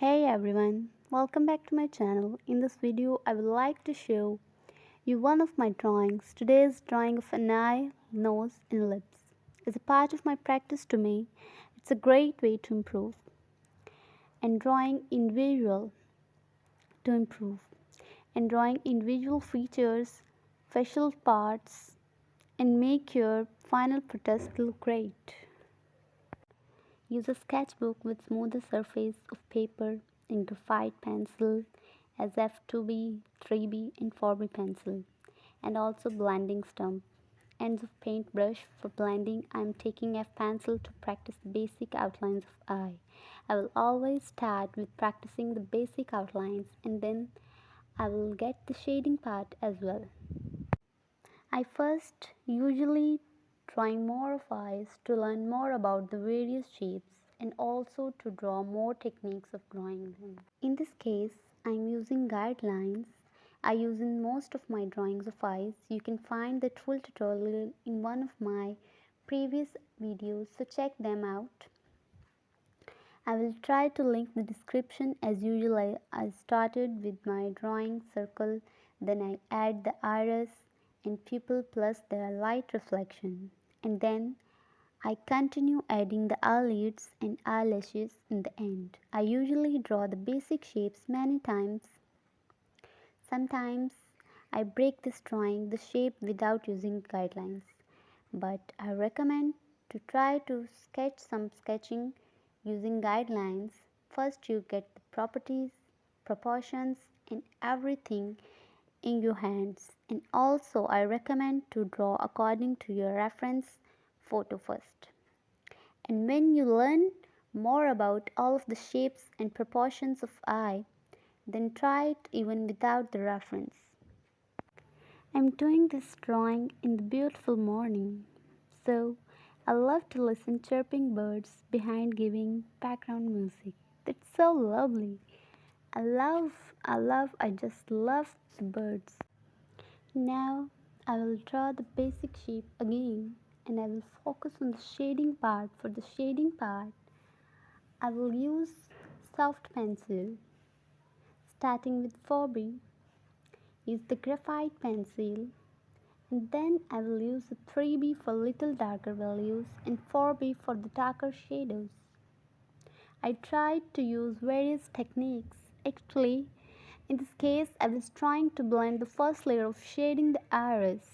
Hey everyone, welcome back to my channel. In this video, I would like to show you one of my drawings. Today's drawing of an eye, nose and lips. Is a part of my practice to me. It's a great way to improve. And drawing individual to improve. And drawing individual features, facial parts and make your final product look great. Use a sketchbook with smoother surface of paper and graphite pencil as F2B, 3B and 4B pencil, and also blending stump. Ends of paintbrush. For blending, I am taking F pencil to practice the basic outlines of eye. I will always start with practicing the basic outlines and then I will get the shading part as well. I first usually drawing more of eyes to learn more about the various shapes and also to draw more techniques of drawing them. In this case, I am using guidelines I use in most of my drawings of eyes. You can find the full tutorial in one of my previous videos, so check them out. I will try to link the description. As usual, I started with my drawing circle, then I add the iris and pupil plus their light reflection, and then I continue adding the eyelids and eyelashes in the end. I usually draw the basic shapes many times. Sometimes I break this drawing the shape without using guidelines, but I recommend to try to sketch some sketching using guidelines. First you get the properties, proportions and everything in your hands, and also I recommend to draw according to your reference photo first. And when you learn more about all of the shapes and proportions of eye, then try it even without the reference. I'm doing this drawing in the beautiful morning, so I love to listen chirping birds behind giving background music. That's so lovely. I just love the birds. Now I will draw the basic shape again and I will focus on the shading part. For the shading part, I will use soft pencil starting with 4B. Use the graphite pencil and then I will use the 3B for little darker values and 4B for the darker shadows. I tried to use various techniques. Actually, in this case, I was trying to blend the first layer of shading the iris.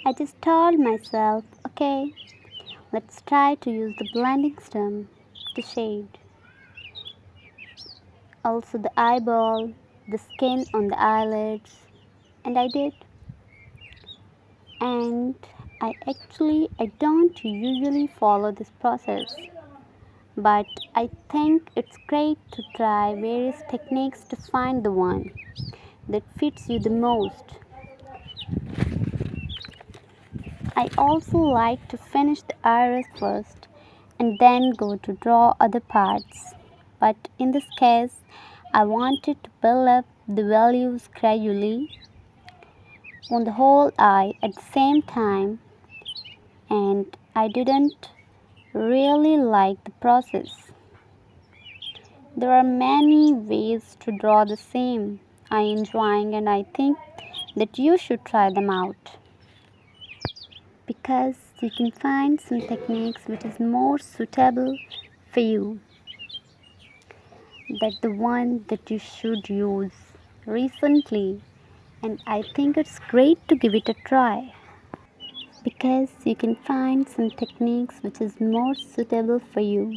I just told myself, okay, let's try to use the blending stump to shade. Also the eyeball, the skin on the eyelids, and I did. And I don't usually follow this process, but I think it's great to try various techniques to find the one that fits you the most. I also like to finish the iris first and then go to draw other parts, but in this case I wanted to build up the values gradually on the whole eye at the same time, and I didn't really like the process. There are many ways to draw the same I enjoying, and I think that you should try them out because you can find some techniques which is more suitable for you, that the one that you should use recently, and I think it's great to give it a try because you can find some techniques which is more suitable for you,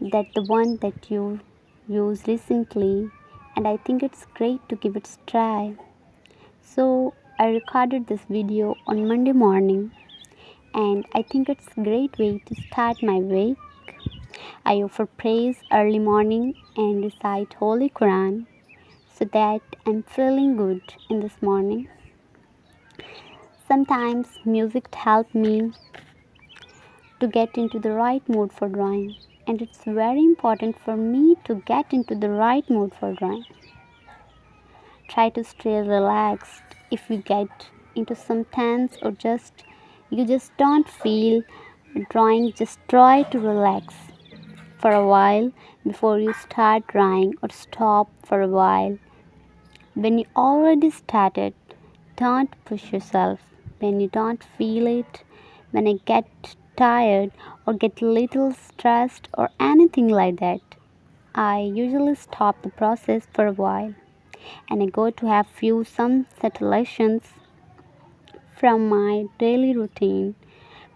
that the one that you used recently, and I think it's great to give it a try. So I recorded this video on Monday morning and I think it's a great way to start my week. I offer praise early morning and recite Holy Quran so that I'm feeling good in this morning. Sometimes music helps me to get into the right mood for drawing, and it's very important for me to get into the right mood for drawing. Try to stay relaxed. If you get into some tense or just you just don't feel drawing, just try to relax for a while before you start drawing, or stop for a while when you already started. Don't push yourself when you don't feel it. When I get tired or get a little stressed or anything like that, I usually stop the process for a while and I go to have few some settlers from my daily routine,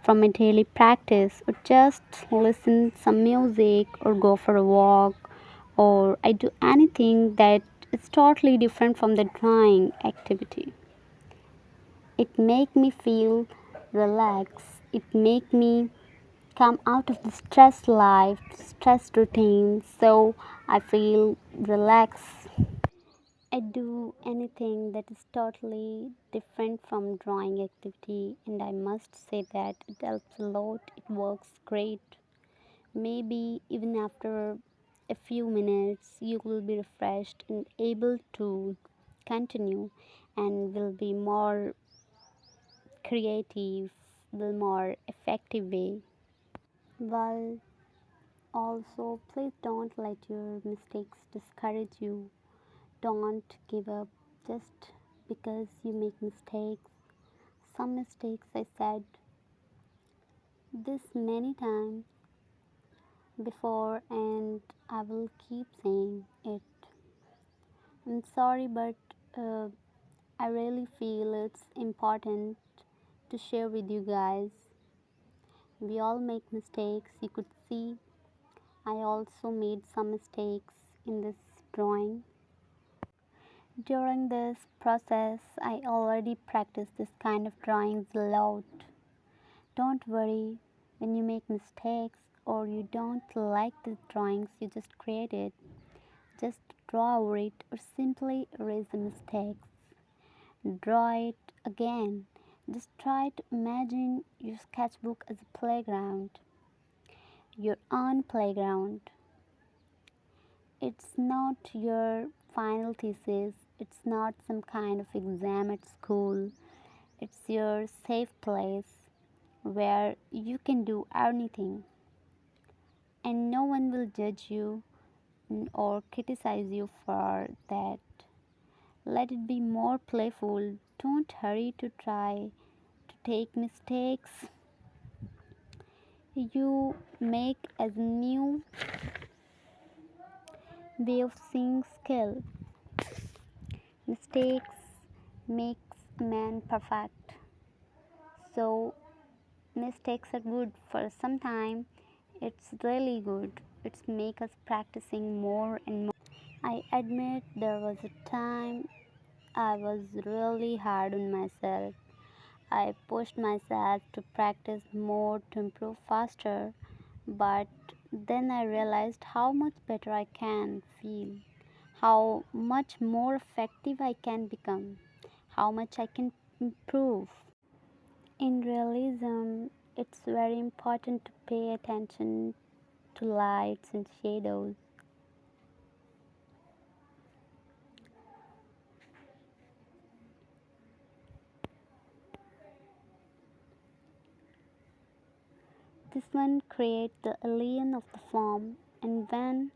from my daily practice, or just listen some music or go for a walk, or I do anything that is totally different from the drawing activity. It make me feel relaxed. It make me come out of the stress life, stress routine, so I feel relaxed. I do anything that is totally different from drawing activity, and I must say that it helps a lot. It works great. Maybe even after a few minutes, you will be refreshed and able to continue and will be more creative, will more effective way. Well, also, please don't let your mistakes discourage you. Don't give up just because you make mistakes. Some mistakes I said this many times before, and I will keep saying it. I'm sorry, but uh, I really feel it's important to share with you guys. We all make mistakes. You could see I also made some mistakes in this drawing. During this process, I already practiced this kind of drawings a lot. Don't worry when you make mistakes or you don't like the drawings you just created. Just draw over it or simply erase the mistakes. Draw it again. Just try to imagine your sketchbook as a playground, your own playground. It's not your final thesis, it's not some kind of exam at school. It's your safe place where you can do anything and no one will judge you or criticize you for that. Let it be more playful. Don't hurry to try to take mistakes. You make as new way of seeing skill. Mistakes makes a man perfect. So mistakes are good for some time. It's really good. It's make us practicing more and more. I admit there was a time I was really hard on myself. I pushed myself to practice more to improve faster, but then I realized how much better I can feel, how much more effective I can become, how much I can improve. In realism, it's very important to pay attention to lights and shadows. This one creates the illusion of the form, and when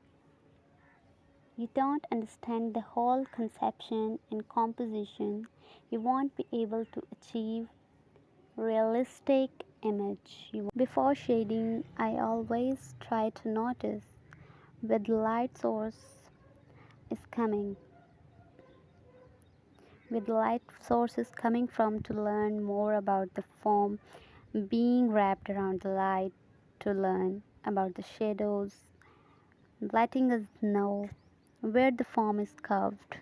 you don't understand the whole conception and composition, you won't be able to achieve realistic image. Before shading, I always try to notice where the light source is coming, where the light source is coming from, to learn more about the form being wrapped around the light, to learn about the shadows, letting us know where the form is curved,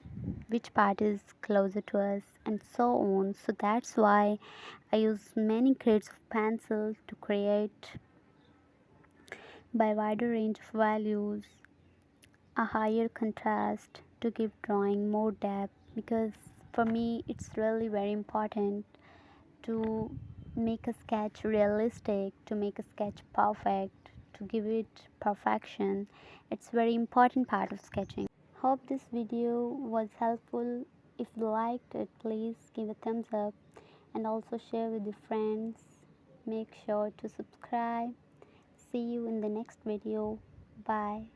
which part is closer to us, and so on. So that's why I use many grades of pencil to create by wider range of values, a higher contrast to give drawing more depth, because for me it's really very important to make a sketch realistic, to make a sketch perfect, to give it perfection. It's very important part of sketching. Hope this video was helpful. If you liked it, please give a thumbs up and also share with your friends. Make sure to subscribe. See you in the next video. Bye.